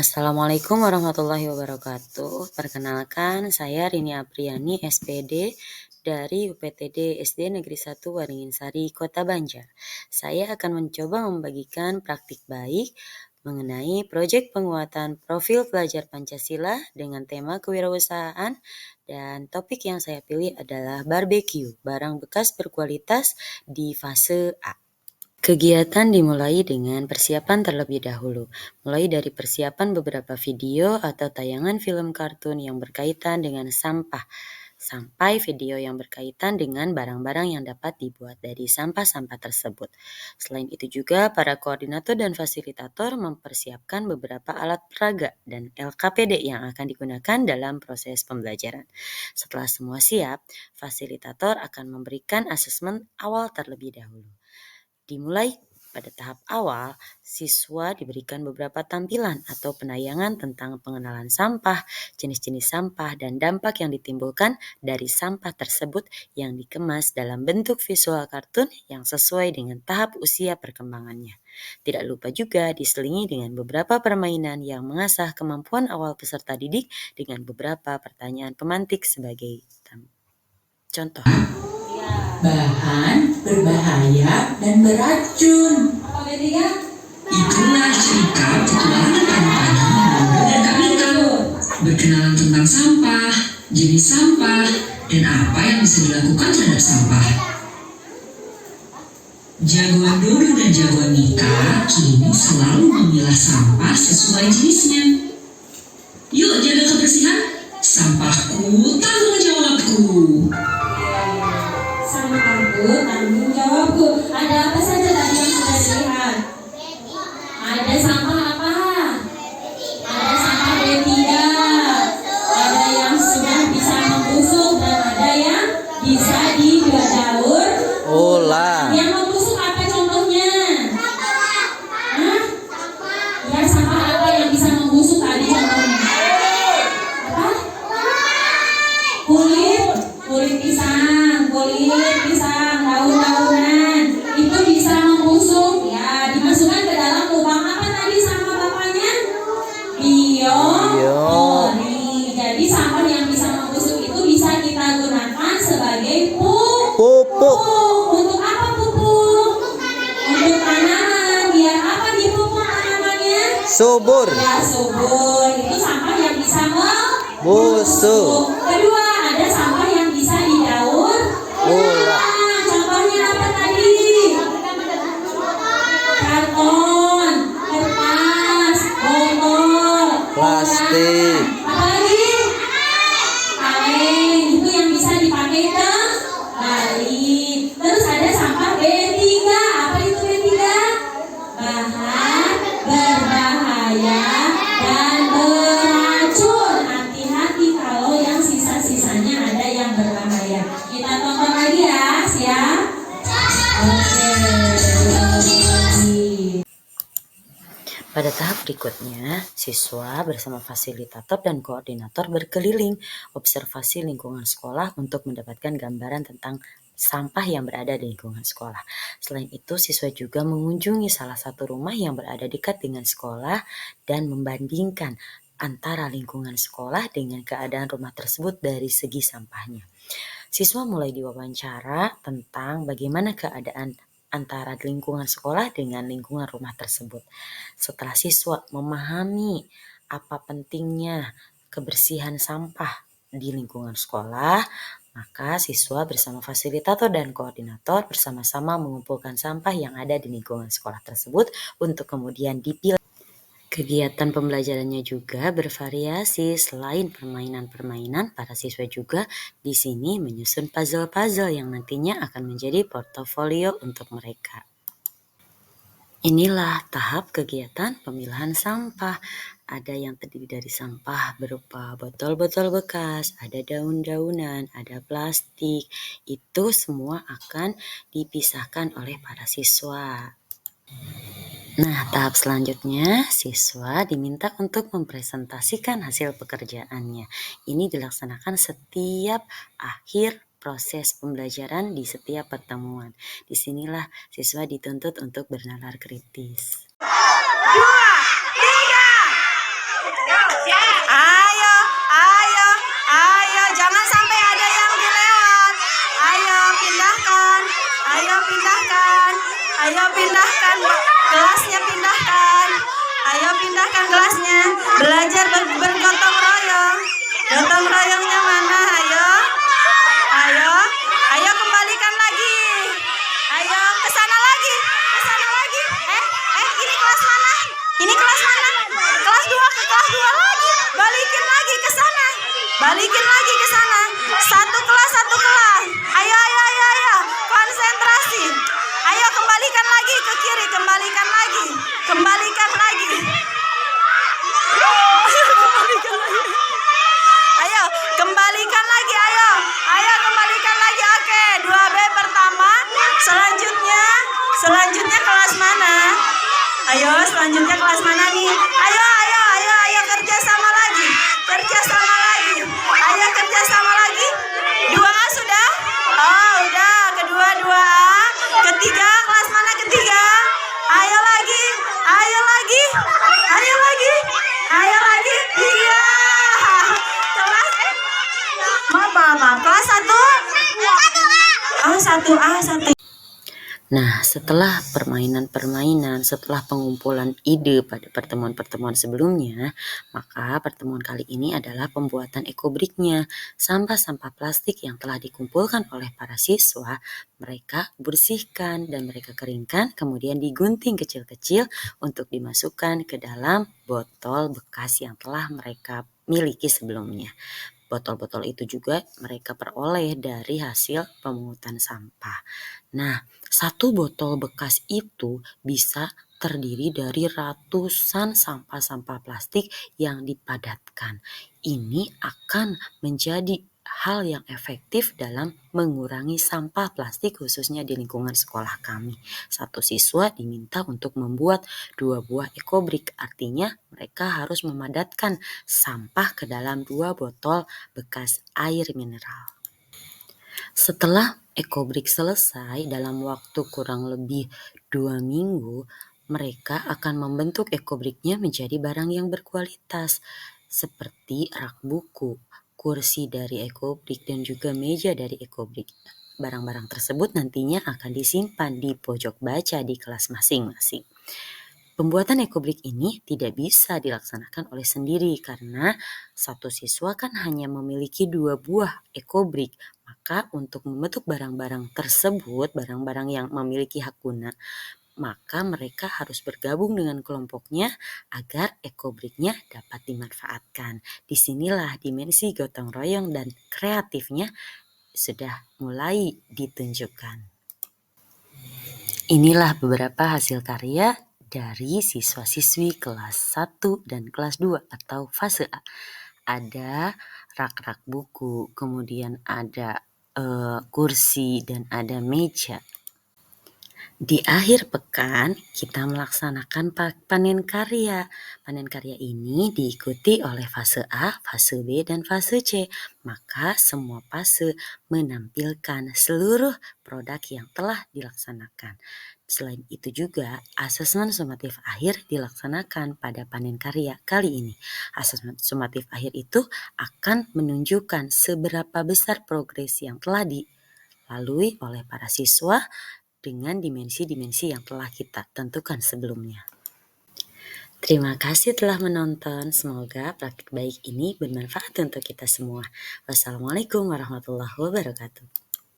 Assalamualaikum warahmatullahi wabarakatuh. Perkenalkan, saya Rini Apriani, SPD dari UPTD SD Negeri 1 Waringinsari, Kota Banjar. Saya akan mencoba membagikan praktik baik mengenai proyek penguatan profil pelajar Pancasila dengan tema kewirausahaan, dan topik yang saya pilih adalah barbeque, barang bekas berkualitas di fase A. Kegiatan dimulai dengan persiapan terlebih dahulu, mulai dari persiapan beberapa video atau tayangan film kartun yang berkaitan dengan sampah, sampai video yang berkaitan dengan barang-barang yang dapat dibuat dari sampah-sampah tersebut. Selain itu juga, para koordinator dan fasilitator mempersiapkan beberapa alat peraga dan LKPD yang akan digunakan dalam proses pembelajaran. Setelah semua siap, fasilitator akan memberikan asesmen awal terlebih dahulu. Dimulai pada tahap awal, siswa diberikan beberapa tampilan atau penayangan tentang pengenalan sampah, jenis-jenis sampah, dan dampak yang ditimbulkan dari sampah tersebut yang dikemas dalam bentuk visual kartun yang sesuai dengan tahap usia perkembangannya. Tidak lupa juga diselingi dengan beberapa permainan yang mengasah kemampuan awal peserta didik dengan beberapa pertanyaan pemantik sebagai contoh. Bahan berbahaya dan beracun. Itulah cerita petualangan pagi-pagi Mondo dan Kak Mita. Berkenalan tentang sampah, jenis sampah, dan apa yang bisa dilakukan terhadap sampah. Jagoan Dodo dan jagoan Mika kini selalu memilah sampah sesuai jenisnya. Yuk jaga kebersihan. Sampahku tanggung jawabku. Sampahku tanggung jawabku. Ada apa saja tadi yang sudah dilihat? Ada sampah apa? Ada sampah B3. Ada yang sudah bisa membusuk dan ada yang bisa didaur ulang. Yang membusuk apa contohnya? Hah? Ya, sampah apa yang bisa membusuk tadi contohnya? Apa? Kulit pisang, daun-daunan itu bisa membusuk. Ya, dimasukkan ke dalam lubang apa tadi sama bapaknya? Biopori. Jadi sampah yang bisa membusuk itu bisa kita gunakan sebagai pupuk. Untuk apa pupuk? Untuk tanaman. Biar apa dipupuk tanamannya? Subur. Ya, subur. Itu sampah yang bisa Busuk. Kedua, ada sampah yang bisa didaur ulang. Contohnya apa tadi? Karton, kertas, botol, Plastik. apa lagi? Kaleng. Itu yang bisa dipakai kembali. Terus ada sampah B3. Apa itu B3? Bahan berbahaya dan beracun. Hati-hati kalau yang sisa-sisanya ada yang berbahaya. Kita tonton lagi ya, siap? Pada tahap berikutnya, siswa bersama fasilitator dan koordinator berkeliling observasi lingkungan sekolah untuk mendapatkan gambaran tentang sampah yang berada di lingkungan sekolah. Selain itu, siswa juga mengunjungi salah satu rumah yang berada dekat dengan sekolah dan membandingkan antara lingkungan sekolah dengan keadaan rumah tersebut dari segi sampahnya. Siswa mulai diwawancara tentang bagaimana keadaan antara lingkungan sekolah dengan lingkungan rumah tersebut. Setelah siswa memahami apa pentingnya kebersihan sampah di lingkungan sekolah, maka siswa bersama fasilitator dan koordinator bersama-sama mengumpulkan sampah yang ada di lingkungan sekolah tersebut untuk kemudian dipilah. Kegiatan pembelajarannya juga bervariasi. Selain permainan-permainan, para siswa juga di sini menyusun puzzle-puzzle yang nantinya akan menjadi portofolio untuk mereka. Inilah tahap kegiatan pemilahan sampah. Ada yang terdiri dari sampah berupa botol-botol bekas, ada daun-daunan, ada plastik. Itu semua akan dipisahkan oleh para siswa. Nah, tahap selanjutnya, siswa diminta untuk mempresentasikan hasil pekerjaannya. Ini dilaksanakan setiap akhir proses pembelajaran di setiap pertemuan. Disinilah siswa dituntut untuk bernalar kritis. 1, 2, 3. Ayo pindahkan gelasnya, pindahkan. Ayo pindahkan gelasnya. Belajar bergotong royong. Gotong royongnya mana? Ayo. Ayo. Ayo kembalikan lagi. Ayo ke sana lagi. Ke sana lagi. Ini kelas mana? Ini kelas mana? Kelas 2 ke kelas 2 lagi. Balikin lagi ke sana. Balikin lagi ke sana. Satu kelas, satu kelas. Ayo, ayo, ayo, ayo. Konsentrasi. Ayo kembalikan lagi ke kiri, kembalikan lagi. Kembalikan lagi. Ayo, kembalikan lagi, ayo. Ayo kembalikan lagi. Oke, 2B pertama. Selanjutnya kelas mana? Ayo, selanjutnya kelas mana nih? Ayo, ayo, ayo, ayo kerja sama lagi. Kerja sama lagi. Ayo kerja sama lagi. 2A sudah? Oh, udah. Kedua 2A. Ketiga, kelas mana ketiga? Ayo lagi. Ayo lagi. Ayo lagi. Ayo lagi. Iya. Kelas maaf. Kelas 1? Oh, 1A, 1. Nah, setelah permainan-permainan, setelah pengumpulan ide pada pertemuan-pertemuan sebelumnya, maka pertemuan kali ini adalah pembuatan ekobriknya. Sampah-sampah plastik yang telah dikumpulkan oleh para siswa, mereka bersihkan dan mereka keringkan, kemudian digunting kecil-kecil untuk dimasukkan ke dalam botol bekas yang telah mereka miliki sebelumnya. Botol-botol itu juga mereka peroleh dari hasil pemungutan sampah. Nah, satu botol bekas itu bisa terdiri dari ratusan sampah-sampah plastik yang dipadatkan. Ini akan menjadi hal yang efektif dalam mengurangi sampah plastik khususnya di lingkungan sekolah kami. Satu siswa diminta untuk membuat 2 buah ekobrik, artinya mereka harus memadatkan sampah ke dalam 2 botol bekas air mineral. Setelah ekobrik selesai dalam waktu kurang lebih 2 minggu, mereka akan membentuk ekobriknya menjadi barang yang berkualitas seperti rak buku, kursi dari ekobrik dan juga meja dari ekobrik. Barang-barang tersebut nantinya akan disimpan di pojok baca di kelas masing-masing. Pembuatan ekobrik ini tidak bisa dilaksanakan oleh sendiri karena satu siswa kan hanya memiliki 2 buah ekobrik. Maka untuk membentuk barang-barang tersebut, barang-barang yang memiliki hak guna, maka mereka harus bergabung dengan kelompoknya agar ekobriknya dapat dimanfaatkan. Disinilah dimensi gotong royong dan kreatifnya sudah mulai ditunjukkan. Inilah beberapa hasil karya dari siswa-siswi kelas 1 dan kelas 2 atau fase A. Ada rak-rak buku, kemudian ada kursi dan ada meja. Di akhir pekan kita melaksanakan panen karya. Panen karya ini diikuti oleh fase A, fase B, dan fase C. Maka semua fase menampilkan seluruh produk yang telah dilaksanakan. Selain itu juga asesmen sumatif akhir dilaksanakan pada panen karya kali ini. Asesmen sumatif akhir itu akan menunjukkan seberapa besar progres yang telah dilalui oleh para siswa dengan dimensi-dimensi yang telah kita tentukan sebelumnya. Terima kasih telah menonton. Semoga praktik baik ini bermanfaat untuk kita semua. Wassalamualaikum warahmatullahi wabarakatuh.